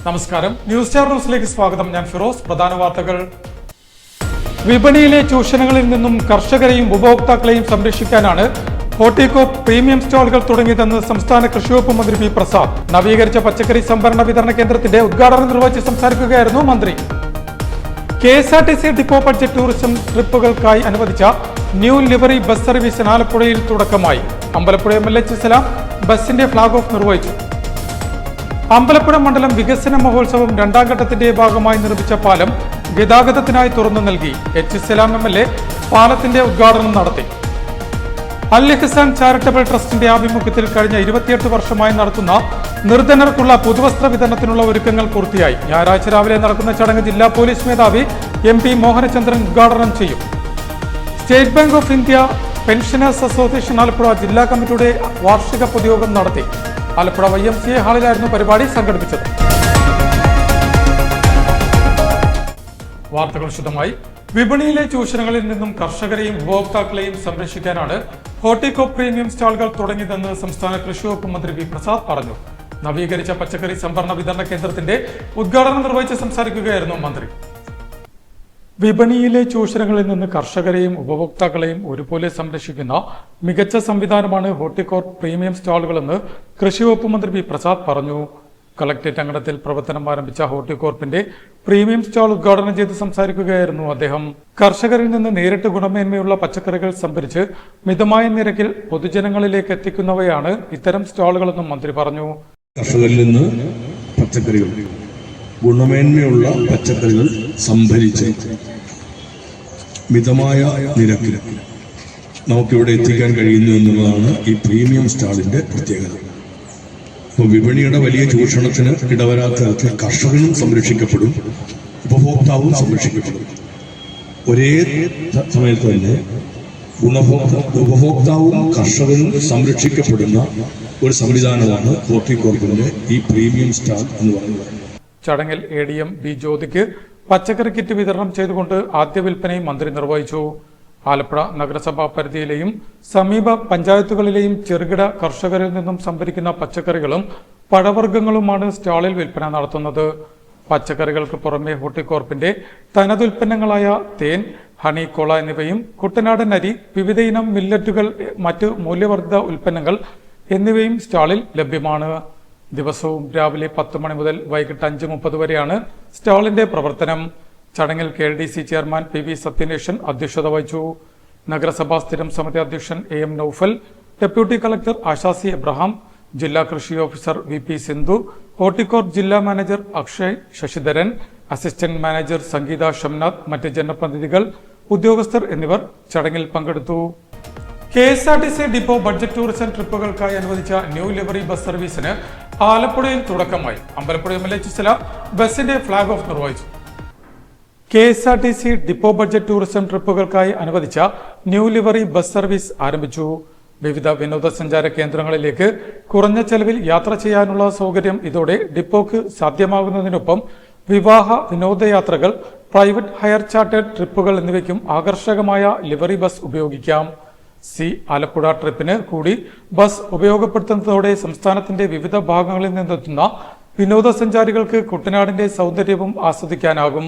നമസ്കാരം, news star ന്യൂസിലേക്ക് സ്വാഗതം. ഞാൻ ഫിറോസ്. പ്രധാന വാർത്തകൾ. വിപണിയിലെ ചൂഷണങ്ങളിൽ നിന്നും കർഷകരെയും ഉപഭോക്താക്കളെയും സംരക്ഷിക്കാനാണ് ഹോർട്ടികോർപ്പ് പ്രീമിയം സ്റ്റാളുകൾ തുടങ്ങിയതെന്ന് സംസ്ഥാന കൃഷിവകുപ്പ് മന്ത്രി പി പ്രസാദ്. നവീകരിച്ച പച്ചക്കറി സംഭരണ വിതരണ കേന്ദ്രത്തിന്റെ ഉദ്ഘാടനം നിർവഹിച്ച് സംസാരിക്കുകയായിരുന്നു മന്ത്രി. KSRTC ഡിപ്പോ ബഡ്ജറ്റ് ടൂറിസം ട്രിപ്പുകൾക്കായി അനുവദിച്ച ന്യൂ ലിവറി ബസ് സർവീസിന് ആലപ്പുഴയിൽ തുടക്കമായി. അമ്പലപ്പുഴ MLA സലാം ബസിന്റെ ഫ്ളാഗ് ഓഫ് നിർവഹിച്ചു. അമ്പലപ്പുഴ മണ്ഡലം വികസന മഹോത്സവം രണ്ടാം ഘട്ടത്തിന്റെ ഭാഗമായി നിർമ്മിച്ച പാലം ഗതാഗതത്തിനായി തുറന്നു നൽകി. സലാം MLA പാലത്തിന്റെ ഉദ്ഘാടനം നടത്തി. അൽ ഇഹ്സാൻ ചാരിറ്റബിൾ ട്രസ്റ്റിന്റെ ആഭിമുഖ്യത്തിൽ കഴിഞ്ഞ 28 വർഷമായി നടത്തുന്ന നിർധനർക്കുള്ള പുതുവസ്ത്ര വിതരണത്തിനുള്ള ഒരുക്കങ്ങൾ പൂർത്തിയായി. ഞായറാഴ്ച രാവിലെ നടക്കുന്ന ചടങ്ങ് ജില്ലാ പോലീസ് മേധാവി MP മോഹനചന്ദ്രൻ ഉദ്ഘാടനം ചെയ്യും. State bank of India pensioners association Alappuzha ജില്ലാ കമ്മിറ്റിയുടെ വാർഷിക പൊതുയോഗം നടത്തി. ആലപ്പുഴ YMCA ഹാളിലായിരുന്നു പരിപാടി സംഘടിപ്പിച്ചത്. വാർത്തകൾ വിശദമായി. വിപണിയിലെ ചൂഷണങ്ങളിൽ നിന്നും കർഷകരെയും ഉപഭോക്താക്കളെയും സംരക്ഷിക്കാനാണ് ഹോർട്ടികോർപ്പ് പ്രീമിയം സ്റ്റാളുകൾ തുടങ്ങിയതെന്ന് സംസ്ഥാന കൃഷിവകുപ്പ് മന്ത്രി പി പ്രസാദ് പറഞ്ഞു. നവീകരിച്ച പച്ചക്കറി സംഭരണ വിതരണ കേന്ദ്രത്തിന്റെ ഉദ്ഘാടനം നിർവഹിച്ച് സംസാരിക്കുകയായിരുന്നു മന്ത്രി. വിപണിയിലെ ചൂഷണങ്ങളിൽ നിന്ന് കർഷകരെയും ഉപഭോക്താക്കളെയും ഒരുപോലെ സംരക്ഷിക്കുന്ന മികച്ച സംവിധാനമാണ് ഹോർട്ടികോർപ്പ് പ്രീമിയം സ്റ്റാളുകളെന്ന് കൃഷിവകുപ്പ് മന്ത്രി പി പ്രസാദ് പറഞ്ഞു. കളക്ടറേറ്റ് അങ്കണത്തിൽ പ്രവർത്തനം ആരംഭിച്ച ഹോർട്ടികോർപ്പിന്റെ പ്രീമിയം സ്റ്റാൾ ഉദ്ഘാടനം ചെയ്ത് സംസാരിക്കുകയായിരുന്നു അദ്ദേഹം. കർഷകരിൽ നിന്ന് നേരിട്ട് ഗുണമേന്മയുള്ള പച്ചക്കറികൾ സംഭരിച്ച് മിതമായ നിരക്കിൽ പൊതുജനങ്ങളിലേക്ക് എത്തിക്കുന്നവയാണ് ഇത്തരം സ്റ്റാളുകളെന്നും മന്ത്രി പറഞ്ഞു. കർഷകരിൽ നിന്ന് പച്ചക്കറികൾ, ഗുണമേന്മയുള്ള പച്ചക്കറികൾ സംഭരിച്ച് മിതമായ നിരക്കിൽ നമുക്കിവിടെ എത്തിക്കാൻ കഴിയുന്നു എന്നുള്ളതാണ് ഈ പ്രീമിയം സ്റ്റാളിന്റെ പ്രത്യേകത. അപ്പോൾ വിപണിയുടെ വലിയ ചൂഷണത്തിന് ഇടവരാത്ത തരത്തിൽ കർഷകനും സംരക്ഷിക്കപ്പെടും, ഉപഭോക്താവും സംരക്ഷിക്കപ്പെടും. ഒരേ സമയത്ത് തന്നെ ഉപഭോക്താവും കർഷകനും സംരക്ഷിക്കപ്പെടുന്ന ഒരു സംവിധാനമാണ് ഹോർട്ടികോർപ്പിന്റെ ഈ പ്രീമിയം സ്റ്റാൾ എന്ന് പറയുന്നത്. ചടങ്ങിൽ ADM B ജ്യോതിക്ക് പച്ചക്കറി കിറ്റ് വിതരണം ചെയ്തുകൊണ്ട് ആദ്യ വിൽപ്പനയും മന്ത്രി നിർവഹിച്ചു. ആലപ്പുഴ നഗരസഭാ പരിധിയിലെയും സമീപ പഞ്ചായത്തുകളിലെയും ചെറുകിട കർഷകരിൽ നിന്നും സംഭരിക്കുന്ന പച്ചക്കറികളും പഴവർഗ്ഗങ്ങളുമാണ് സ്റ്റാളിൽ വിൽപ്പന നടത്തുന്നത്. പച്ചക്കറികൾക്ക് പുറമെ ഹോർട്ടികോർപ്പിന്റെ തനതുൽപ്പന്നങ്ങളായ തേൻ, ഹണി, കോള എന്നിവയും കുട്ടനാടൻ അരി, വിവിധ ഇനം മില്ലറ്റുകൾ, മറ്റ് മൂല്യവർദ്ധിത ഉൽപ്പന്നങ്ങൾ എന്നിവയും സ്റ്റാളിൽ ലഭ്യമാണ്. ദിവസവും രാവിലെ 10 മണി മുതൽ വൈകിട്ട് 5:30 വരെയാണ് സ്റ്റാളിന്റെ പ്രവർത്തനം. ചടങ്ങിൽ KLDC ചെയർമാൻ PV സത്യനേഷൻ അധ്യക്ഷത വഹിച്ചു. നഗരസഭാ സ്ഥിരം സമിതി അധ്യക്ഷൻ AM Naufal, deputy collector Asha C Abraham, ജില്ലാ കൃഷി ഓഫീസർ VP സിന്ധു, ഹോർട്ടികോർപ്പ് ജില്ലാ manager Akshay Sasidharan, assistant manager Sangeetha Shamnath, മറ്റ് ജനപ്രതിനിധികൾ, ഉദ്യോഗസ്ഥർ എന്നിവർ ചടങ്ങിൽ പങ്കെടുത്തു. KSRTC ഡിപ്പോ ബഡ്ജറ്റ് ടൂറിസം ട്രിപ്പുകൾക്കായി അനുവദിച്ച ന്യൂ ലിവറി ബസ് സർവീസിന് ആലപ്പുഴയിൽ തുടക്കമായി. അമ്പലപ്പുഴ MLA സലാം ബസിന്റെ ഫ്ളാഗ് ഓഫ് നിർവഹിച്ചു. KSRTC ഡിപ്പോ ബഡ്ജറ്റ് ടൂറിസം ട്രിപ്പുകൾക്കായി അനുവദിച്ച ന്യൂ ലിവറി ബസ് സർവീസ് ആരംഭിച്ചു. വിവിധ വിനോദസഞ്ചാര കേന്ദ്രങ്ങളിലേക്ക് കുറഞ്ഞ ചെലവിൽ യാത്ര ചെയ്യാനുള്ള സൗകര്യം ഇതോടെ ഡിപ്പോക്ക് സാധ്യമാകുന്നതിനൊപ്പം വിവാഹ വിനോദയാത്രകൾ, പ്രൈവറ്റ് ഹയർ ചാർട്ടേഡ് ട്രിപ്പുകൾ എന്നിവയ്ക്കും ആകർഷകമായ ലിവറി ബസ് ഉപയോഗിക്കാം. ആലപ്പുഴ ട്രിപ്പിന് കൂടി ബസ് ഉപയോഗപ്പെടുത്തുന്നതോടെ സംസ്ഥാനത്തിന്റെ വിവിധ ഭാഗങ്ങളിൽ നിന്നെത്തുന്ന വിനോദസഞ്ചാരികൾക്ക് കുട്ടനാടിന്റെ സൗന്ദര്യവും ആസ്വദിക്കാനാകും.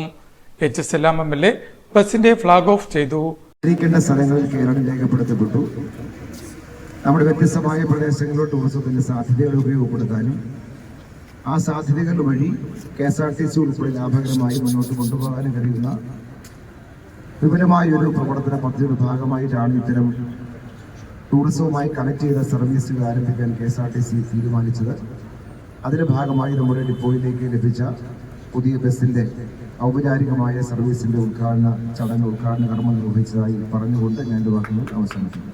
സലാം MLA ബസിന്റെ ഫ്ളാഗ് ഓഫ് ചെയ്തു. സ്ഥലങ്ങളിൽ കേരളം രേഖപ്പെടുത്തപ്പെട്ടു. നമ്മുടെ വ്യത്യസ്തമായ പ്രദേശങ്ങളിലെ ടൂറിസത്തിന്റെ സാധ്യതകൾ ഉപയോഗപ്പെടുത്താനും ആ സാധ്യതകൾ വഴി KSRTC ഉൾപ്പെടെ ലാഭകരമായി മുന്നോട്ട് കൊണ്ടുപോകാനും കഴിയുന്ന വിപുലമായ ഒരു പ്രവർത്തന പദ്ധതിയുടെ ഭാഗമായിട്ടാണ് ഇത്തരം ടൂറിസവുമായി കണക്ട് ചെയ്ത സർവീസുകൾ ആരംഭിക്കാൻ KSRTC തീരുമാനിച്ചത്. അതിന്റെ ഭാഗമായി നമ്മുടെ ഡിപ്പോയിലേക്ക് ലഭിച്ച പുതിയ ബസിന്റെ ഔപചാരികമായ സർവീസിന്റെ ഉദ്ഘാടന കർമ്മം നിർവഹിച്ചതായി പറഞ്ഞുകൊണ്ട് ഞാൻ എന്റെ വാക്കുകൾ അവസാനിക്കുന്നു.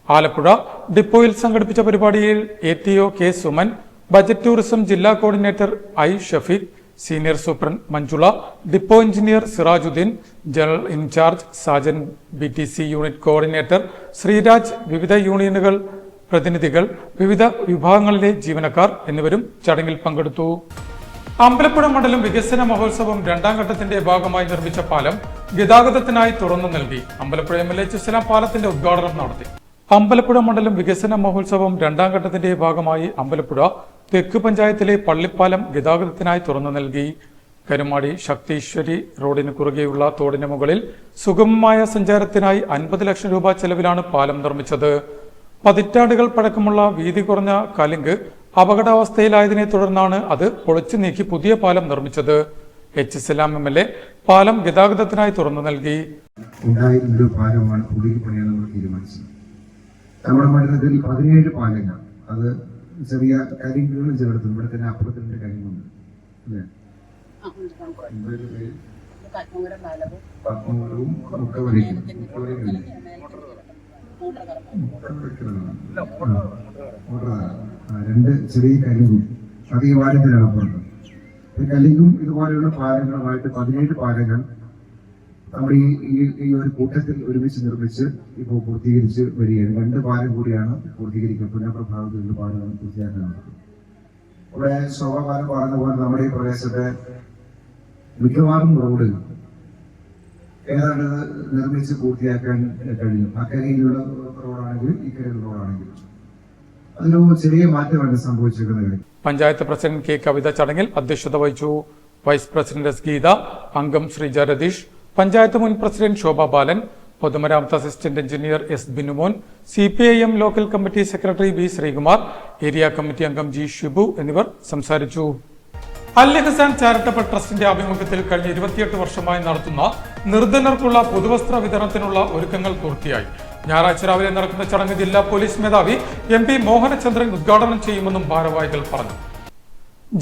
ആലപ്പുഴ ഡിപ്പോയിൽ സംഘടിപ്പിച്ച പരിപാടിയിൽ ATO K Suman, budget tourism ജില്ലാ coordinator I Shafeeq, senior superintendent Manjula, depot engineer Sirajuddin, general in charge Sajan, BTC unit coordinator Sreeraj, വിവിധ യൂണിയനുകൾ പ്രതിനിധികൾ, വിവിധ വിഭാഗങ്ങളിലെ ജീവനക്കാർ എന്നിവരും ചടങ്ങിൽ പങ്കെടുത്തു. അമ്പലപ്പുഴ മണ്ഡലം വികസന മഹോത്സവം രണ്ടാം ഘട്ടത്തിന്റെ ഭാഗമായി നിർമ്മിച്ച പാലം ഗതാഗതത്തിനായി തുറന്നു നൽകി. അമ്പലപ്പുഴ MLA സലാം പാലത്തിന്റെ ഉദ്ഘാടനം നടത്തി. അമ്പലപ്പുഴ മണ്ഡലം വികസന മഹോത്സവം രണ്ടാം ഘട്ടത്തിന്റെ ഭാഗമായി അമ്പലപ്പുഴ തെക്ക് പഞ്ചായത്തിലെ പള്ളിപ്പാലം ഗതാഗതത്തിനായി തുറന്നു നൽകി. കരുമാടി ശക്തീശ്വരി റോഡിന് കുറുകെയുള്ള തോടിന് മുകളിൽ സുഗമമായ സഞ്ചാരത്തിനായി 50 ലക്ഷം രൂപ ചെലവിലാണ് പാലം നിർമ്മിച്ചത്. പതിറ്റാണ്ടുകൾ പഴക്കമുള്ള വീതി കുറഞ്ഞ കലുങ്ക് അപകടാവസ്ഥയിലായതിനെ തുടർന്നാണ് അത് പൊളിച്ചു നീക്കി പുതിയ പാലം നിർമ്മിച്ചത്. എച്ച് സലാം MLA പാലം ഗതാഗതത്തിനായി തുറന്നു നൽകി. ഉണ്ടായിരുന്നൊരു പാലമാണ് പുതുക്കി പണിയാൻ നമ്മൾ തീരുമാനിച്ചത്. നമ്മുടെ മണ്ഡലത്തിൽ 17 പാലങ്ങൾ, അത് ചെറിയ കരിങ്കുകളും ചേർത്ത് ഇവിടെ തന്നെ അപ്പുറത്തിന്റെ കരിങ്കുണ്ട് അല്ലേ, പത്മൂലവും മുക്കവരയും 2 ചെറിയ കരിങ്കും അത് ഈ വാരത്തിലാണ് അപ്പുറത്ത്. കല്ലിങ്ങും ഇതുപോലെയുള്ള പാലങ്ങളുമായിട്ട് 17 പാലങ്ങൾ നമ്മുടെ ഈ ഒരു കൂട്ടത്തിൽ ഒരുമിച്ച് നിർമ്മിച്ച് ഇപ്പോൾ പൂർത്തീകരിച്ച് വരികയാണ്. 2 പാലം കൂടിയാണ് പൂർത്തീകരിക്കുക. പുനഃപ്രഭാവത്തിൽ 2 പാലങ്ങൾ പൂർത്തിയാക്കാനുള്ളത്. ഇവിടെ ശോഭാപാലം പറഞ്ഞ പോലെ നമ്മുടെ ഈ പ്രദേശത്തെ മിക്കവാറും റോഡ് ഏതാണ്ട് നിർമ്മിച്ച് പൂർത്തിയാക്കാൻ കഴിയും. അക്കരയിലുള്ള റോഡാണെങ്കിലും ഇക്കരയിലുള്ള റോഡാണെങ്കിലും അതിനൊരു ചെറിയ മാറ്റമാണ് സംഭവിച്ചിരിക്കുന്നത്. പഞ്ചായത്ത് പ്രസിഡന്റ് കെ കവിത ചടങ്ങിൽ അധ്യക്ഷത വഹിച്ചു. വൈസ് പ്രസിഡന്റ് എസ് ഗീത, അംഗം ശ്രീജ രതീഷ്, പഞ്ചായത്ത് മുൻ പ്രസിഡന്റ് ശോഭ ബാലൻ, പൊതുമരാമത്ത് assistant engineer S Binumon, CPIM local committee secretary B Sreekumar, area committee അംഗം ജി ഷിബു എന്നിവർ സംസാരിച്ചു. അൽ ഇഹ്സാൻ ചാരിറ്റബിൾ ട്രസ്റ്റിന്റെ ആഭിമുഖ്യത്തിൽ കഴിഞ്ഞ 28 വർഷമായി നടത്തുന്ന നിർധനർക്കുള്ള പുതുവസ്ത്ര വിതരണത്തിനുള്ള ഒരുക്കങ്ങൾ പൂർത്തിയായി. ഞായറാഴ്ച രാവിലെ നടക്കുന്ന ചടങ്ങ് ജില്ലാ പോലീസ് മേധാവി MP മോഹനചന്ദ്രൻ ഉദ്ഘാടനം ചെയ്യുമെന്നും ഭാരവാഹികൾ പറഞ്ഞു.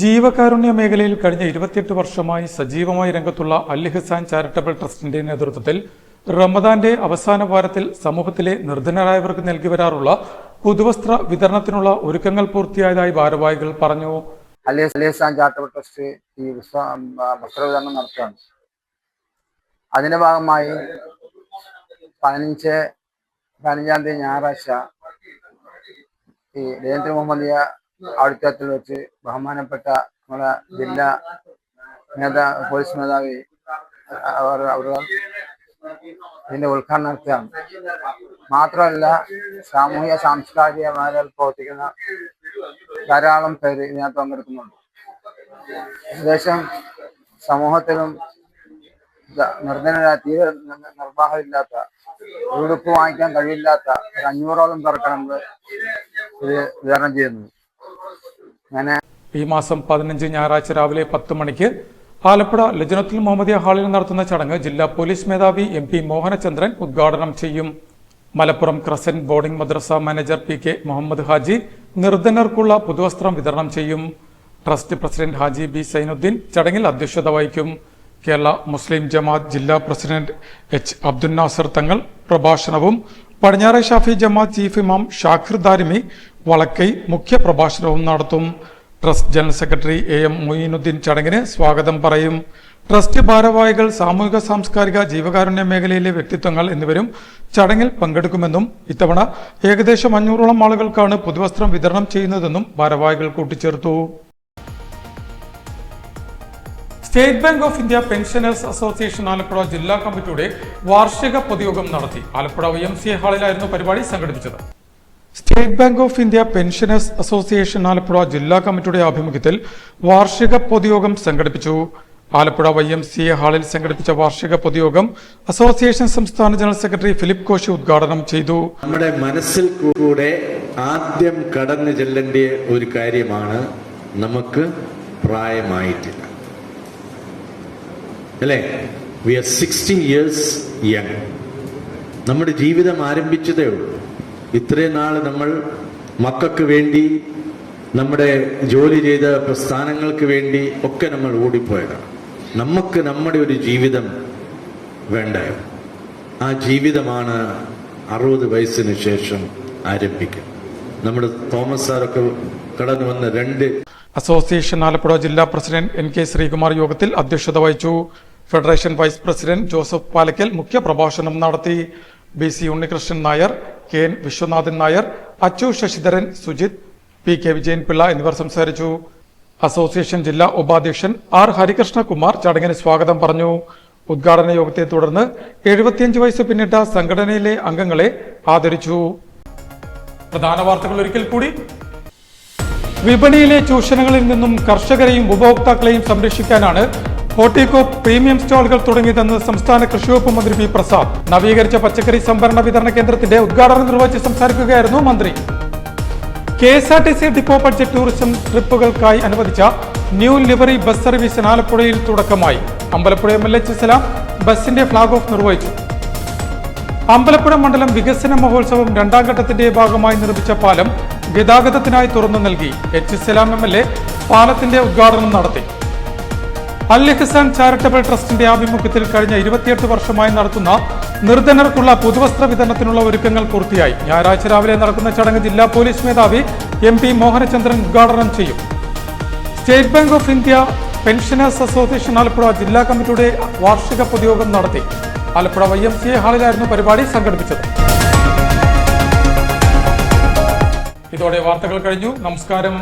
ജീവകാരുണ്യ മേഖലയിൽ കഴിഞ്ഞ 28 വർഷമായി സജീവമായി രംഗത്തുള്ള അൽ ഇഹ്സാൻ ചാരിറ്റബിൾ ട്രസ്റ്റിന്റെ നേതൃത്വത്തിൽ റമദാന്റെ അവസാന വാരത്തിൽ സമൂഹത്തിലെ നിർധനരായവർക്ക് നൽകി വരാറുള്ള പുതുവസ്ത്ര വിതരണത്തിനുള്ള ഒരുക്കങ്ങൾ പൂർത്തിയായതായി ഭാരവാഹികൾ പറഞ്ഞു. അൽ ഇഹ്സാൻ ചാരിറ്റബിൾ ട്രസ്റ്റ് ഈ വസ്ത്രവിതരണം നടത്തുകയാണ്. അതിന്റെ ഭാഗമായി 15-ാം തീയതി ഞായറാഴ്ച ഈ രവീന്ദ്ര മുഹമ്മദിയ ഓഡിറ്റോറിയത്തിൽ വെച്ച് ബഹുമാനപ്പെട്ട നമ്മുടെ ജില്ലാ പോലീസ് മേധാവി അവർ ഇതിന്റെ ഉദ്ഘാടനം നടത്തുകയാണ്. മാത്രമല്ല സാമൂഹിക സാംസ്കാരിക മേഖലയിൽ പ്രവർത്തിക്കുന്ന ധാരാളം പേര് ഇതിനകത്ത് പങ്കെടുക്കുന്നുണ്ട്. ഏകദേശം സമൂഹത്തിലും നിർധനരായ തീരെ നിർവാഹമില്ലാത്ത ഉടുപ്പ് വാങ്ങിക്കാൻ കഴിയില്ലാത്ത 500ഓളം പേർക്കാണ് നമ്മൾ ഇത് വിതരണം ചെയ്യുന്നത്. അങ്ങനെ ഈ മാസം 15 ഞായറാഴ്ച രാവിലെ 10 മണിക്ക് ആലപ്പുഴ ലജ്നത്തുൽ മുഹമ്മദിയ ഹാളിൽ നടത്തുന്ന ചടങ്ങ് ജില്ലാ പോലീസ് മേധാവി MP മോഹനചന്ദ്രൻ ഉദ്ഘാടനം ചെയ്യും. മലപ്പുറം ക്രസന്റ് ബോർഡിംഗ് മദ്രസ മാനേജർ PK മുഹമ്മദ് ഹാജി നിർധനർക്കുള്ള പുതുവസ്ത്രം വിതരണം ചെയ്യും. Trust president Haji B Zainuddin ചടങ്ങിൽ അധ്യക്ഷത വഹിക്കും. കേരള മുസ്ലിം ജമാഅത്ത് ജില്ലാ പ്രസിഡന്റ് H അബ്ദുൽ നാസർ തങ്ങൾ പ്രഭാഷണവും പടിഞ്ഞാറെ ഷാഫി ജമാഅത്ത് ചീഫ് ഇമാം ഷാഖിർ ദാരിമി വളക്കൈ മുഖ്യ പ്രഭാഷണവും നടത്തും. Trust general secretary AM Moinuddin ചടങ്ങിന് സ്വാഗതം പറയും. ട്രസ്റ്റ് ഭാരവാഹികൾ, സാമൂഹിക സാംസ്കാരിക ജീവകാരുണ്യ മേഖലയിലെ വ്യക്തിത്വങ്ങൾ എന്നിവരും ചടങ്ങിൽ പങ്കെടുക്കുമെന്നും ഇത്തവണ ഏകദേശം 500ഓളം ആളുകൾക്കാണ് പുതുവസ്ത്രം വിതരണം ചെയ്യുന്നതെന്നും ഭാരവാഹികൾ കൂട്ടിച്ചേർത്തു. State bank of India pensioners association Alappuzha ജില്ലാ കമ്മിറ്റിയുടെ വാർഷിക പൊതുയോഗം നടത്തി. ആലപ്പുഴ YMCA ഹാളിലായിരുന്നു പരിപാടി സംഘടിപ്പിച്ചത്. State bank of India pensioners association Alappuzha ജില്ലാ കമ്മിറ്റിയുടെ ആഭിമുഖ്യത്തിൽ വാർഷിക പൊതുയോഗം സംഘടിപ്പിച്ചു. ആലപ്പുഴ YMCA ഹാളിൽ സംഘടിപ്പിച്ച വാർഷിക പൊതുയോഗം അസോസിയേഷൻ സംസ്ഥാന ജനറൽ സെക്രട്ടറി ഫിലിപ്പ് കോശി ഉദ്ഘാടനം ചെയ്തു. നമ്മുടെ മനസ്സിൽ കൂടെ ആദ്യം കടന്നു ചെല്ലേണ്ട ഒരു കാര്യമാണ് നമുക്ക് പ്രായമായിട്ടില്ല, അല്ലേ? We are 60 years young. നമ്മുടെ ജീവിതം ആരംഭിച്ചതേ ഉള്ളൂ. ഇത്രയും നാൾ നമ്മൾ മക്കൾക്ക് വേണ്ടി, നമ്മുടെ ജോലി ചെയ്ത പ്രസ്ഥാനങ്ങൾക്ക് വേണ്ടി ഒക്കെ നമ്മൾ ഓടിപ്പോയതാണ്. നമുക്ക് നമ്മുടെ ഒരു ജീവിതം വേണ്ടായോ? ആ ജീവിതമാണ് 60 വയസ്സിന് ശേഷം ആരംഭിക്കുന്നത്. നമ്മുടെ തോമസ് സാറൊക്കെ കടന്നു വന്ന 2 അസോസിയേഷൻ ആലപ്പുഴ ജില്ലാ പ്രസിഡന്റ് NK ശ്രീകുമാർ യോഗത്തിൽ അധ്യക്ഷത വഹിച്ചു. Federation vice president Joseph Palackal മുഖ്യപ്രഭാഷണം നടത്തി. BC Unnikrishnan Nair, KN Viswanathan Nair, Achu Sasidharan, Sujith, PK Vijayan Pillai എന്നിവർ സംസാരിച്ചു. അസോസിയേഷൻ ജില്ലാ ഉപാധ്യക്ഷൻ R ഹരികൃഷ്ണകുമാർ ചടങ്ങിന് സ്വാഗതം പറഞ്ഞു. ഉദ്ഘാടന യോഗത്തെ തുടർന്ന് 75 വയസ്സ് പിന്നിട്ട സംഘടനയിലെ അംഗങ്ങളെ ആദരിച്ചു. പ്രധാന വാർത്തകൾ ഒരിക്കൽ കൂടി. വിപണിയിലെ ചൂഷണങ്ങളിൽ നിന്നും കർഷകരെയും ഉപഭോക്താക്കളെയും സംരക്ഷിക്കാനാണ് ഹോർട്ടികോപ്പ് പ്രീമിയം സ്റ്റാളുകൾ തുടങ്ങിയതെന്ന് സംസ്ഥാന കൃഷിവകുപ്പ് മന്ത്രി പി പ്രസാദ്. നവീകരിച്ച പച്ചക്കറി സംഭരണ വിതരണ കേന്ദ്രത്തിന്റെ ഉദ്ഘാടനം നിർവഹിച്ച് സംസാരിക്കുകയായിരുന്നു മന്ത്രി. KSRTC ഡിപ്പോ ബഡ്ജറ്റ് ടൂറിസം ട്രിപ്പുകൾക്കായി അനുവദിച്ച ന്യൂ ലിവറി ബസ് സർവീസിന് ആലപ്പുഴയിൽ തുടക്കമായി. അമ്പലപ്പുഴ MLA സലാം ബസിന്റെ ഫ്ളാഗ് ഓഫ് നിർവഹിച്ചു. അമ്പലപ്പുഴ മണ്ഡലം വികസന മഹോത്സവം രണ്ടാം ഘട്ടത്തിന്റെ ഭാഗമായി നിർമ്മിച്ച പാലം ഗതാഗതത്തിനായി തുറന്നു നൽകി. സലാം MLA പാലത്തിന്റെ ഉദ്ഘാടനം നടത്തി. അൽ ഇഹ്സാൻ ചാരിറ്റബിൾ ട്രസ്റ്റിന്റെ ആഭിമുഖ്യത്തിൽ കഴിഞ്ഞ 28 വർഷമായി നടത്തുന്ന നിർധനർക്കുള്ള പുതുവസ്ത്ര വിതരണത്തിനുള്ള ഒരുക്കങ്ങൾ പൂർത്തിയായി. ഞായറാഴ്ച രാവിലെ നടക്കുന്ന ചടങ്ങ് ജില്ലാ പോലീസ് മേധാവി MP മോഹനചന്ദ്രൻ ഉദ്ഘാടനം ചെയ്യും. State bank of India pensioners association Alappuzha ജില്ലാ കമ്മിറ്റിയുടെ വാർഷിക പൊതുയോഗം നടത്തി. ആലപ്പുഴ YMCA ഹാളിലായിരുന്നു പരിപാടി സംഘടിപ്പിച്ചത്. ഇതോടെ വാർത്തകൾ കഴിഞ്ഞു. നമസ്കാരം.